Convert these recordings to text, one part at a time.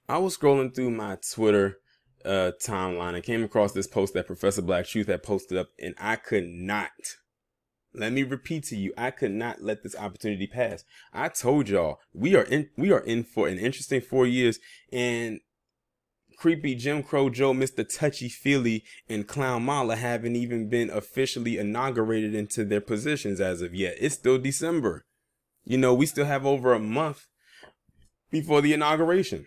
I was scrolling through my Twitter timeline and came across this post that Professor Black Truth had posted up, and I could not. Let me repeat to you, I could not let this opportunity pass. I told y'all we are in for an interesting 4 years, and creepy Jim Crow Joe, Mr. Touchy Feely, and Clown Mala haven't even been officially inaugurated into their positions as of yet. It's still December. We still have over a month before the inauguration.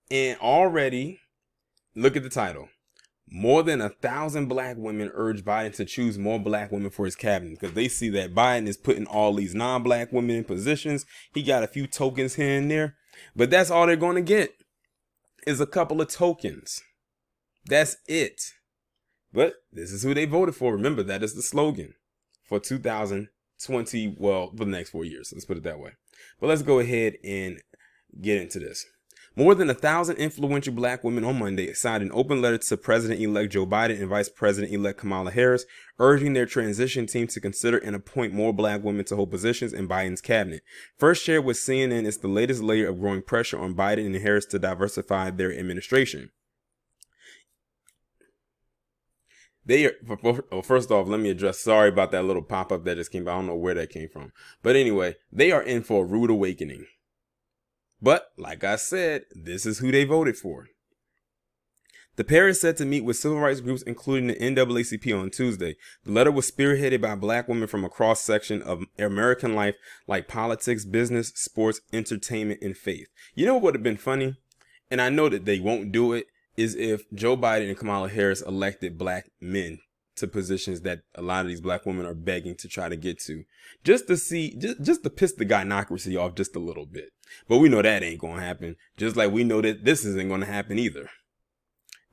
And already, look at the title. More than 1,000 black women urge Biden to choose more black women for his cabinet, because they see that Biden is putting all these non-black women in positions. He got a few tokens here and there, but that's all they're going to get is a couple of tokens. That's it. But this is who they voted for. Remember, that is the slogan for 2020. Well, for the next 4 years. Let's put it that way. But let's go ahead and get into this. More than 1,000 influential black women on Monday signed an open letter to President-elect Joe Biden and Vice President-elect Kamala Harris, urging their transition team to consider and appoint more black women to hold positions in Biden's cabinet. First shared with CNN, it's the latest layer of growing pressure on Biden and Harris to diversify their administration. First off, let me address, sorry about that little pop-up that just came by. I don't know where that came from. But anyway, they are in for a rude awakening. But, like I said, this is who they voted for. The pair is set to meet with civil rights groups, including the NAACP, on Tuesday. The letter was spearheaded by black women from a cross-section of American life, like politics, business, sports, entertainment, and faith. You know what would have been funny? And I know that they won't do it, is if Joe Biden and Kamala Harris elected black men to positions that a lot of these black women are begging to try to get to, just to see, just to piss the gynocracy off just a little bit. But we know that ain't going to happen, just like we know that this isn't going to happen either.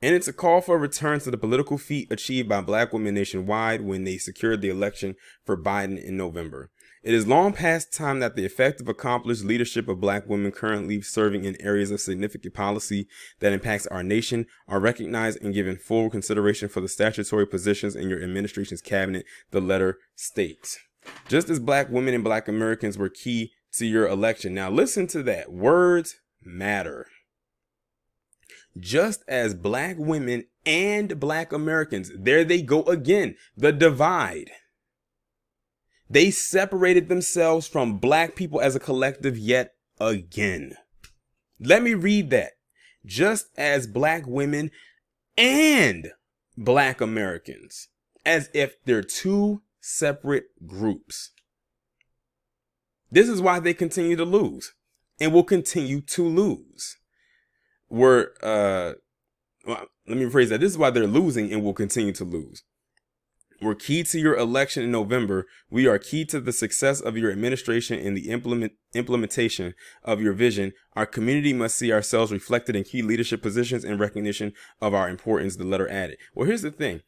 And it's a call for a return to the political feat achieved by black women nationwide when they secured the election for Biden in November. It is long past time that the effective, accomplished leadership of black women currently serving in areas of significant policy that impacts our nation are recognized and given full consideration for the statutory positions in your administration's cabinet, the letter states. Just as black women and black Americans were key to your election. Now listen to that. Words matter. Just as black women and black Americans, there they go again, the divide. They separated themselves from black people as a collective yet again. Let me read that. Just as black women and black Americans, as if they're two separate groups. This is why they continue to lose and will continue to lose. Well, let me rephrase that. This is why they're losing and will continue to lose. We're key to your election in November. We are key to the success of your administration and the implementation of your vision. Our community must see ourselves reflected in key leadership positions in recognition of our importance, the letter added. Well, here's the thing.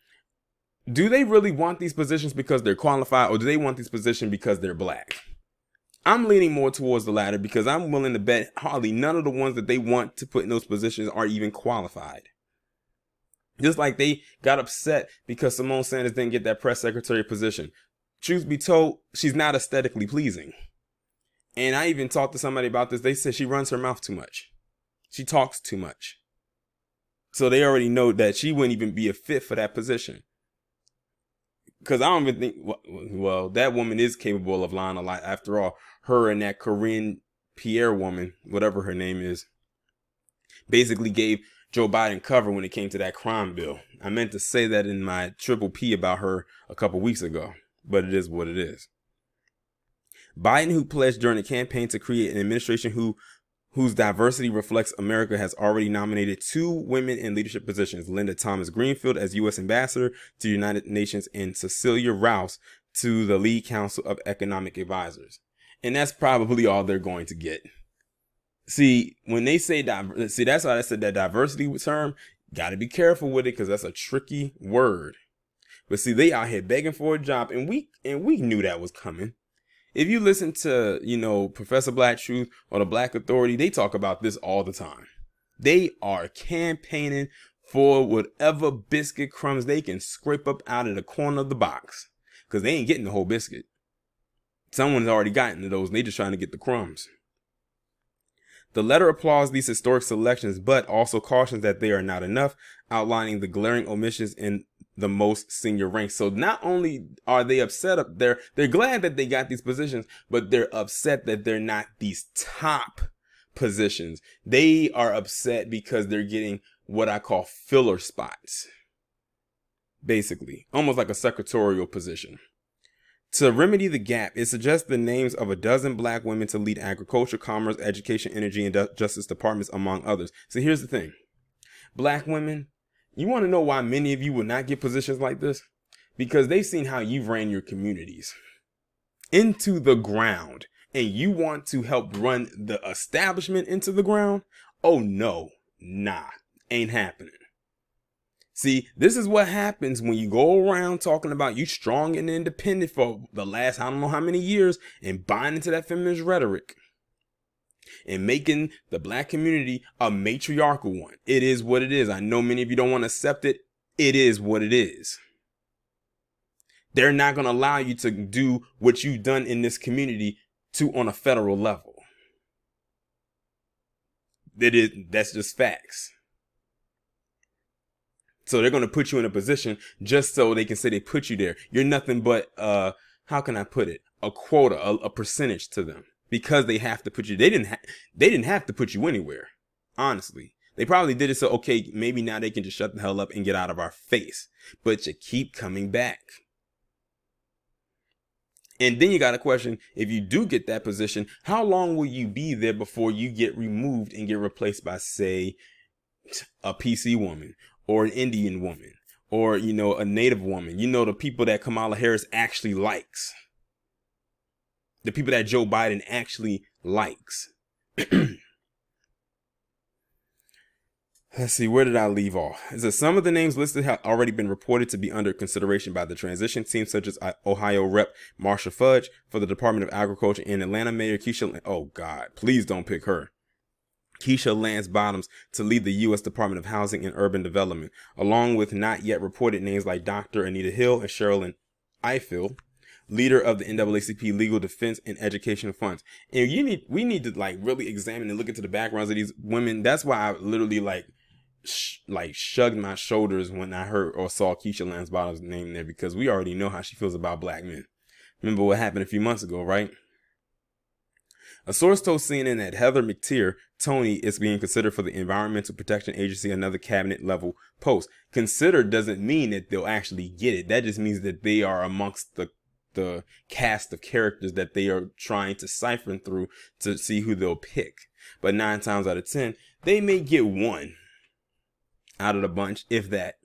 Do they really want these positions because they're qualified, or do they want these positions because they're black? I'm leaning more towards the latter, because I'm willing to bet hardly none of the ones that they want to put in those positions are even qualified. Just like they got upset because Simone Sanders didn't get that press secretary position. Truth be told, she's not aesthetically pleasing. And I even talked to somebody about this. They said she runs her mouth too much. She talks too much. So they already know that she wouldn't even be a fit for that position. Because I don't even think, well, that woman is capable of lying a lot. After all, her and that Corinne Pierre woman, whatever her name is, basically gave Joe Biden cover when it came to that crime bill. I meant to say that in my triple P about her a couple weeks ago, but it is what it is. Biden, who pledged during the campaign to create an administration whose diversity reflects America, has already nominated 2 women in leadership positions, Linda Thomas Greenfield as U.S. Ambassador to the United Nations and Cecilia Rouse to the Lead Council of Economic Advisors. And that's probably all they're going to get. See, when they say that's why I said that diversity term, got to be careful with it, because that's a tricky word. But see, they out here begging for a job, and we knew that was coming. If you listen to, Professor Black Truth or the Black Authority, they talk about this all the time. They are campaigning for whatever biscuit crumbs they can scrape up out of the corner of the box, because they ain't getting the whole biscuit. Someone's already gotten to those, and they just trying to get the crumbs. The letter applauds these historic selections, but also cautions that they are not enough, outlining the glaring omissions in the most senior ranks. So not only are they upset up there, they're glad that they got these positions, but they're upset that they're not these top positions. They are upset because they're getting what I call filler spots. Basically, almost like a secretarial position. To remedy the gap, it suggests the names of a dozen black women to lead agriculture, commerce, education, energy, and justice departments, among others. So here's the thing. Black women, you want to know why many of you will not get positions like this? Because they've seen how you've ran your communities into the ground, and you want to help run the establishment into the ground? Oh no, nah, ain't happening. See, this is what happens when you go around talking about you strong and independent for the last I don't know how many years and buying into that feminist rhetoric and making the black community a matriarchal one. It is what it is. I know many of you don't want to accept it. It is what it is. They're not going to allow you to do what you've done in this community on a federal level. That's just facts. So they're going to put you in a position just so they can say they put you there. You're nothing but, how can I put it? A quota, a percentage to them, because they have to put you. They didn't have to put you anywhere. Honestly, they probably did it so, okay, maybe now they can just shut the hell up and get out of our face, but you keep coming back. And then you got a question, if you do get that position, how long will you be there before you get removed and get replaced by, say, a PC woman? Or an Indian woman, or, you know, a Native woman, you know, the people that Kamala Harris actually likes, the people that Joe Biden actually likes. Let's see, where did I leave off? It says some of the names listed have already been reported to be under consideration by the transition team, such as Ohio Rep. Marsha Fudge for the Department of Agriculture and Atlanta Mayor Keisha. Oh God, please don't pick her. Keisha Lance Bottoms to lead the U.S. Department of Housing and Urban Development, along with not yet reported names like Dr. Anita Hill and Sherilyn Ifill, leader of the NAACP Legal Defense and Education Funds. And we need to like really examine and look into the backgrounds of these women. That's why I literally shrugged my shoulders when I heard or saw Keisha Lance Bottoms' name there, because we already know how she feels about black men. Remember what happened a few months ago, right? A source told CNN that Heather McTeer Tony is being considered for the Environmental Protection Agency, another cabinet level post. Considered doesn't mean that they'll actually get it. That just means that they are amongst the cast of characters that they are trying to siphon through to see who they'll pick. But 9 times out of 10, they may get one out of the bunch, if that.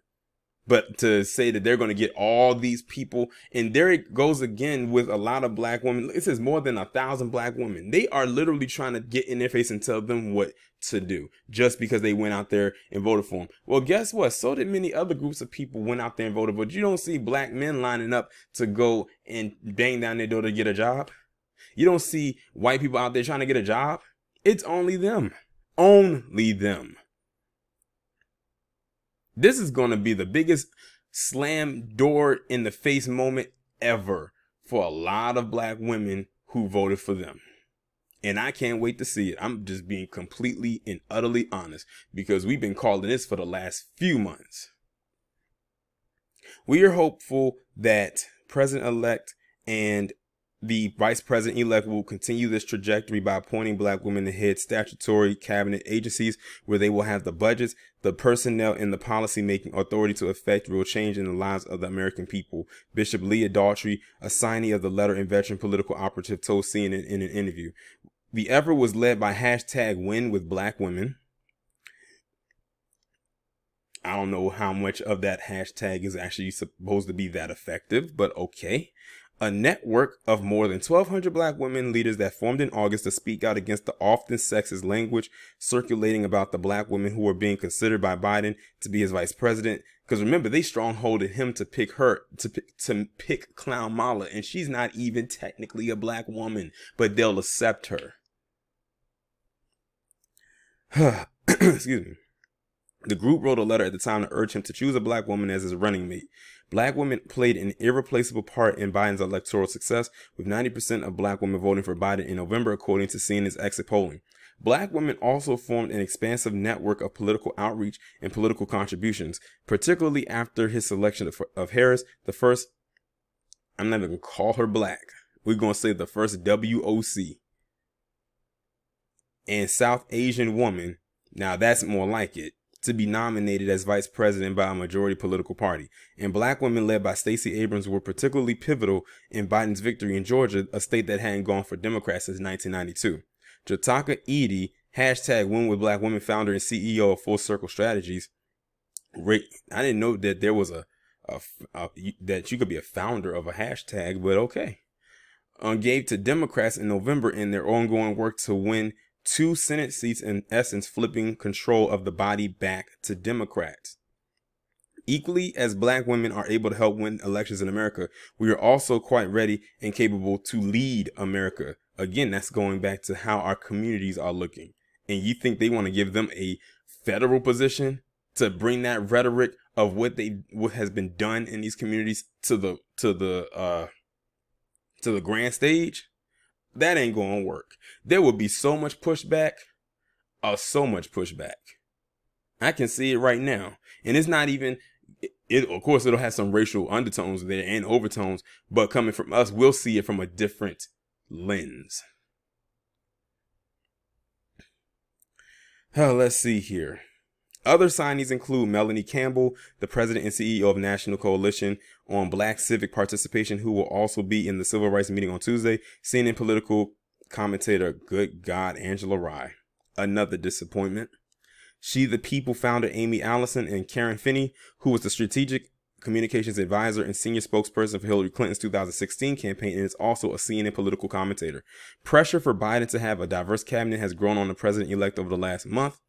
But to say that they're going to get all these people, and there it goes again with a lot of black women. It says more than 1,000 black women. They are literally trying to get in their face and tell them what to do just because they went out there and voted for them. Well, guess what? So did many other groups of people went out there and voted, but you don't see black men lining up to go and bang down their door to get a job. You don't see white people out there trying to get a job. It's only them. Only them. This is going to be the biggest slam door in the face moment ever for a lot of black women who voted for them. And I can't wait to see it. I'm just being completely and utterly honest, because we've been calling this for the last few months. We are hopeful that President-elect and the Vice President-elect will continue this trajectory by appointing black women to head statutory cabinet agencies where they will have the budgets, the personnel, and the policy-making authority to effect real change in the lives of the American people. Bishop Leah Daughtry, a signee of the letter and veteran political operative, told CNN in an interview. The effort was led by #WinWithBlackWomen. I don't know how much of that hashtag is actually supposed to be that effective, but okay. A network of more than 1,200 black women leaders that formed in August to speak out against the often sexist language circulating about the black women who were being considered by Biden to be his vice president. Because remember, they strongholded him to pick her, to pick Clown Mala, and she's not even technically a black woman, but they'll accept her. Excuse me. The group wrote a letter at the time to urge him to choose a black woman as his running mate. Black women played an irreplaceable part in Biden's electoral success, with 90% of black women voting for Biden in November, according to CNN's exit polling. Black women also formed an expansive network of political outreach and political contributions, particularly after his selection of Harris, the first, I'm not even going to call her black, we're going to say the first WOC, and South Asian woman, now that's more like it, to be nominated as vice president by a majority political party. And black women led by Stacey Abrams were particularly pivotal in Biden's victory in Georgia, a state that hadn't gone for Democrats since 1992. Jataka Edie, hashtag Win with Black Women, founder and CEO of Full Circle Strategies. I didn't know that there was that you could be a founder of a hashtag, but okay. Gave to Democrats in November in their ongoing work to win 2 Senate seats, in essence flipping control of the body back to Democrats. Equally as black women are able to help win elections in America, we are also quite ready and capable to lead America. Again, that's going back to how our communities are looking. And you think they want to give them a federal position to bring that rhetoric of what has been done in these communities to the grand stage? That ain't gonna work. There will be so much pushback, so much pushback. I can see it right now, and it's not even. Of course, it'll have some racial undertones there and overtones, but coming from us, we'll see it from a different lens. Let's see here. Other signees include Melanie Campbell, the president and CEO of National Coalition on Black Civic Participation, who will also be in the civil rights meeting on Tuesday. CNN political commentator, good God, Angela Rye. Another disappointment. She the People founder Amy Allison and Karen Finney, who was the strategic communications advisor and senior spokesperson for Hillary Clinton's 2016 campaign, and is also a CNN political commentator. Pressure for Biden to have a diverse cabinet has grown on the president-elect over the last month,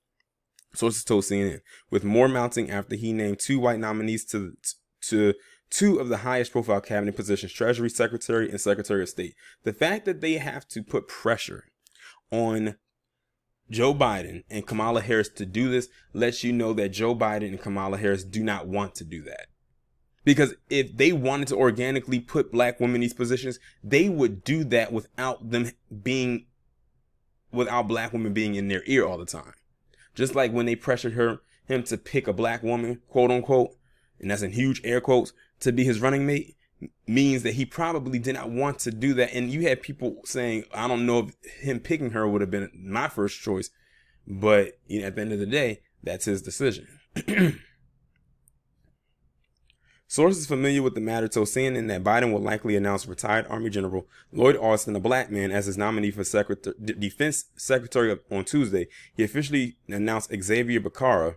sources told CNN, with more mounting after he named 2 white nominees to 2 of the highest profile cabinet positions, Treasury Secretary and Secretary of State. The fact that they have to put pressure on Joe Biden and Kamala Harris to do this lets you know that Joe Biden and Kamala Harris do not want to do that. Because if they wanted to organically put black women in these positions, they would do that without black women being in their ear all the time. Just like when they pressured him to pick a black woman, quote unquote, and that's in huge air quotes, to be his running mate, means that he probably did not want to do that. And you had people saying, I don't know if him picking her would have been my first choice, but at the end of the day, that's his decision. Sources familiar with the matter told CNN that Biden will likely announce retired Army General Lloyd Austin, a black man, as his nominee for Defense Secretary on Tuesday. He officially announced Xavier Becerra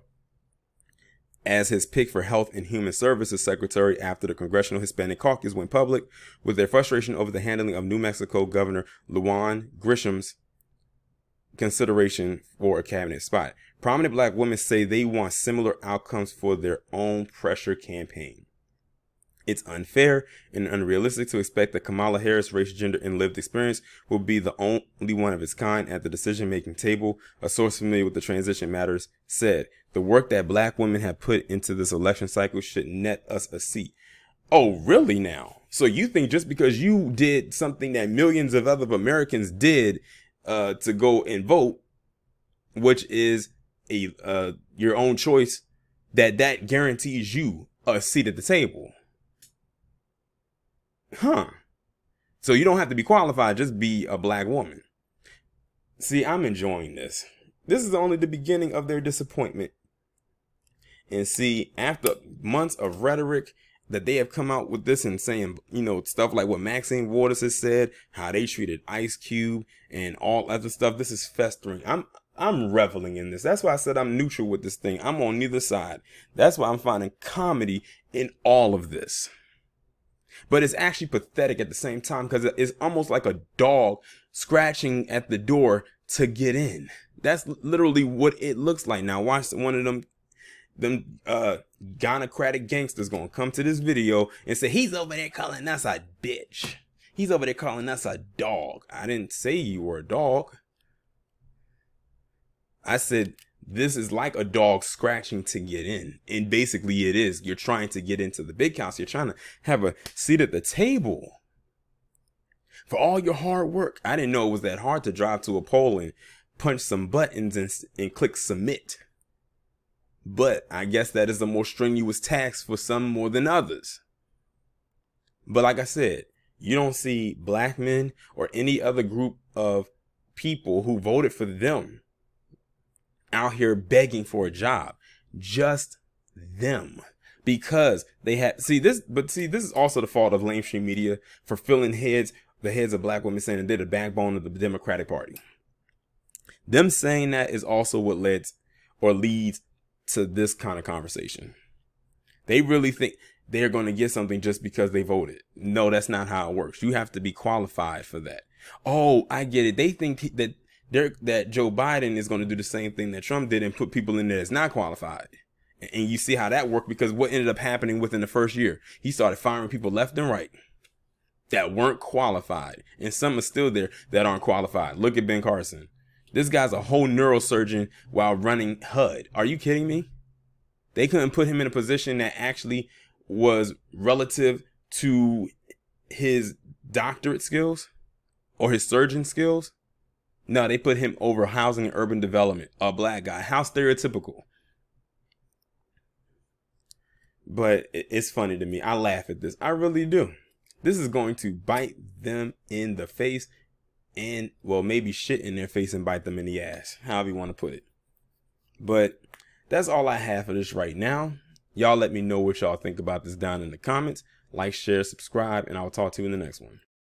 as his pick for Health and Human Services Secretary after the Congressional Hispanic Caucus went public with their frustration over the handling of New Mexico Governor Lujan Grisham's consideration for a cabinet spot. Prominent black women say they want similar outcomes for their own pressure campaign. It's unfair and unrealistic to expect that Kamala Harris' race, gender, and lived experience will be the only one of its kind at the decision-making table, a source familiar with the transition matters said. The work that black women have put into this election cycle should net us a seat. Oh, really now? So you think just because you did something that millions of other Americans did to go and vote, which is your own choice, that guarantees you a seat at the table? Huh. So you don't have to be qualified, just be a black woman. See, I'm enjoying this. This is only the beginning of their disappointment. And see, after months of rhetoric that they have come out with this and saying, stuff like what Maxine Waters has said, how they treated Ice Cube and all other stuff, this is festering. I'm reveling in this. That's why I said I'm neutral with this thing. I'm on neither side. That's why I'm finding comedy in all of this. But it's actually pathetic at the same time, because it's almost like a dog scratching at the door to get in. That's literally what it looks like. Now watch one of them gynocratic gangsters gonna come to this video and say, he's over there calling us a bitch. He's over there calling us a dog. I didn't say you were a dog. I said, this is like a dog scratching to get in. And basically it is. You're trying to get into the big house. You're trying to have a seat at the table. For all your hard work. I didn't know it was that hard to drive to a poll and punch some buttons and click submit. But I guess that is a more strenuous task for some more than others. But like I said, you don't see black men or any other group of people who voted for them out here begging for a job. Just them. Because they had, this is also the fault of mainstream media for filling the heads of black women, saying that they're the backbone of the Democratic Party. Them saying that is also what leads to this kind of conversation. They really think they're going to get something just because they voted. No, that's not how it works. You have to be qualified for that. Oh, I get it. They think that Joe Biden is going to do the same thing that Trump did and put people in there that's not qualified. And you see how that worked, because what ended up happening within the first year, he started firing people left and right that weren't qualified. And some are still there that aren't qualified. Look at Ben Carson. This guy's a whole neurosurgeon while running HUD. Are you kidding me? They couldn't put him in a position that actually was relative to his doctorate skills or his surgeon skills. No, they put him over housing and urban development, a black guy. How stereotypical. But it's funny to me. I laugh at this. I really do. This is going to bite them in the face, and, well, maybe shit in their face and bite them in the ass, however you want to put it. But that's all I have for this right now. Y'all let me know what y'all think about this down in the comments. Like, share, subscribe, and I'll talk to you in the next one.